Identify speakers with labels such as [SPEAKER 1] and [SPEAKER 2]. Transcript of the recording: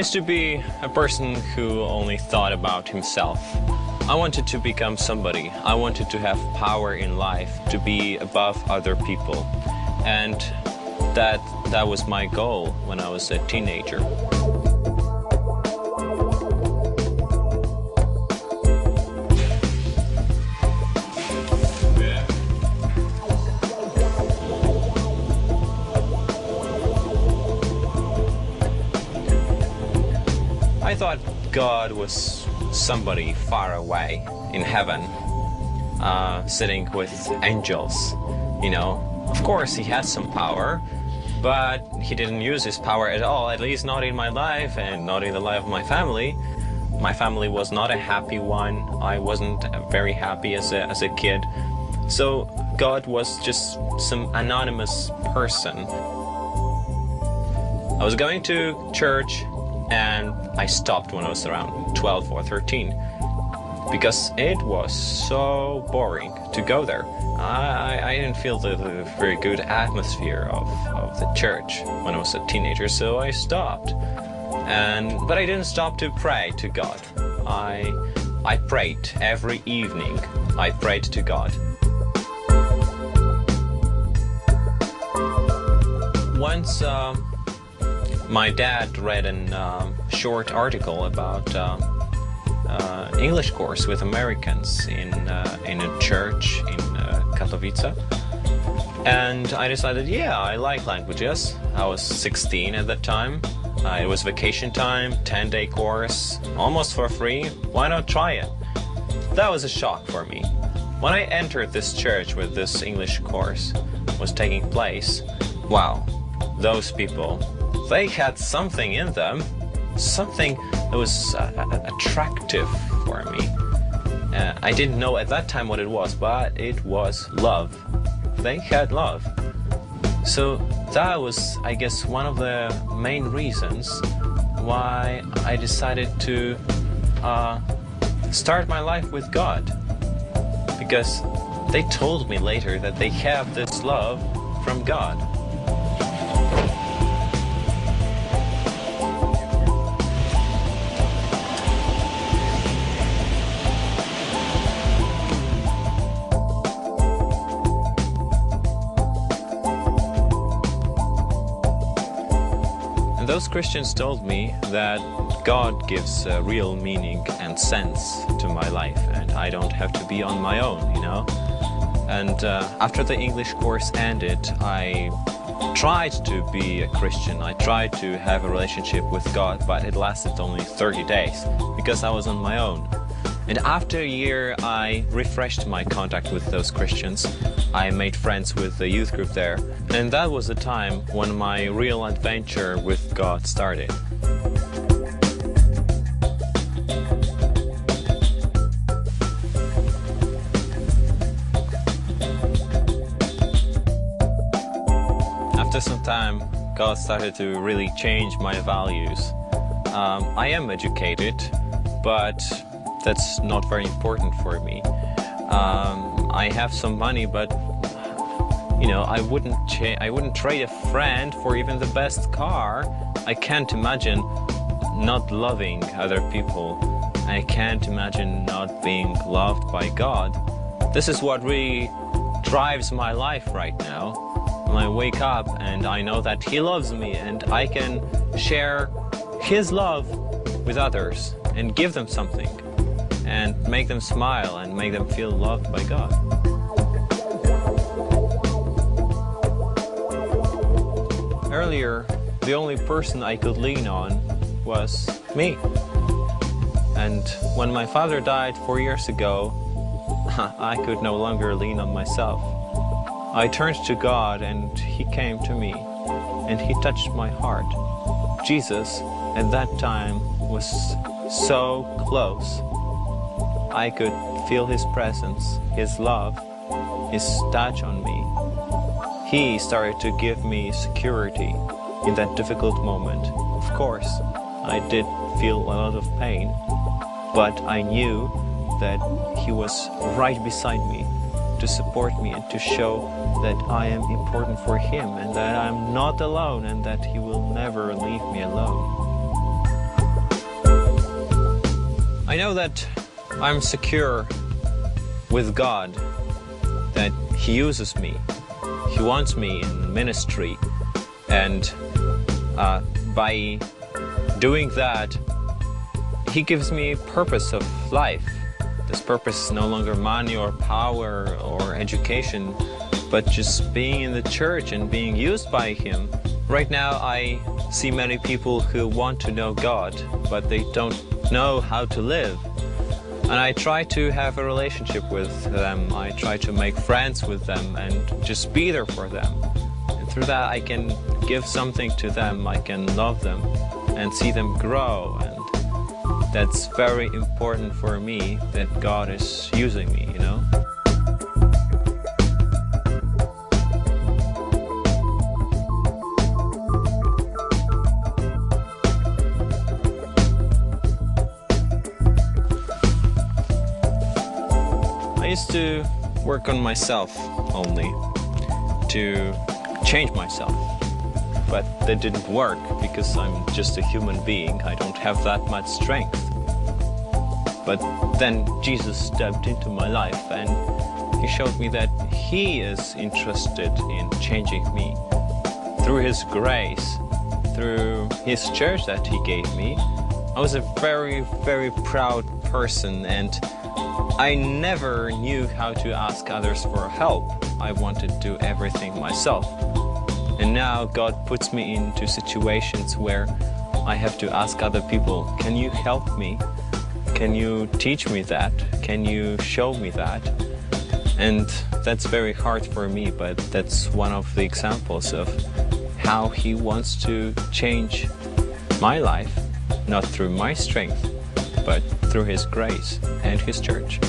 [SPEAKER 1] used to be a person who only thought about himself. I wanted to become somebody. I wanted to have power in life, to be above other people. And that was my goal when I was a teenager. I thought God was somebody far away in heaven, sitting with angels, you know. Of course, he has some power, but he didn't use his power at all, at least not in my life and not in the life of my family. My family was not a happy one. I wasn't very happy as a kid. So God was just some anonymous person. I was going to church and I stopped when I was around 12 or 13 because it was so boring to go there. I didn't feel the very good atmosphere of the church when I was a teenager, so I stopped. But I didn't stop to pray to God. I prayed every evening. I prayed to God. Once my dad read a short article about English course with Americans in a church in Katowice, and I decided, yeah, I like languages. I was 16 at that time. It was vacation time, 10-day course, almost for free. Why not try it? That was a shock for me. When I entered this church where this English course was taking place, wow, those people, they had something in them, something that was attractive for me. I didn't know at that time what it was, but it was love. They had love. So that was, I guess, one of the main reasons why I decided to start my life with God. Because they told me later that they have this love from God. And those Christians told me that God gives real meaning and sense to my life, and I don't have to be on my own, you know. And after the English course ended, I tried to be a Christian. I tried to have a relationship with God, but it lasted only 30 days because I was on my own. And after a year, I refreshed my contact with those Christians. I made friends with the youth group there, and that was the time when my real adventure with God started. After some time, God started to really change my values. I am educated, but that's not very important for me. I have some money, but you know, I wouldn't trade a friend for even the best car. I can't imagine not loving other people. I can't imagine not being loved by God. This is what really drives my life right now. When I wake up and I know that He loves me and I can share His love with others and give them something and make them smile and make them feel loved by God. Earlier, the only person I could lean on was me. And when my father died 4 years ago, I could no longer lean on myself. I turned to God and He came to me and He touched my heart. Jesus at that time was so close. I could feel His presence, His love, His touch on me. He started to give me security in that difficult moment. Of course, I did feel a lot of pain, but I knew that He was right beside me to support me and to show that I am important for Him and that I'm not alone and that He will never leave me alone. I know that I'm secure with God, that He uses me. He wants me in ministry, and by doing that, He gives me purpose of life. This purpose is no longer money or power or education, but just being in the church and being used by Him. Right now I see many people who want to know God, but they don't know how to live. And I try to have a relationship with them. I try to make friends with them and just be there for them. And through that I can give something to them, I can love them and see them grow. And that's very important for me, that God is using me, you know? I used to work on myself only, to change myself. But that didn't work because I'm just a human being. I don't have that much strength. But then Jesus stepped into my life and He showed me that He is interested in changing me. Through His grace, through His church that He gave me, I was a very, very proud person, and I never knew how to ask others for help. I wanted to do everything myself. And now God puts me into situations where I have to ask other people, can you help me? Can you teach me that? Can you show me that? And that's very hard for me, but that's one of the examples of how He wants to change my life, not through my strength, but through His grace and His church.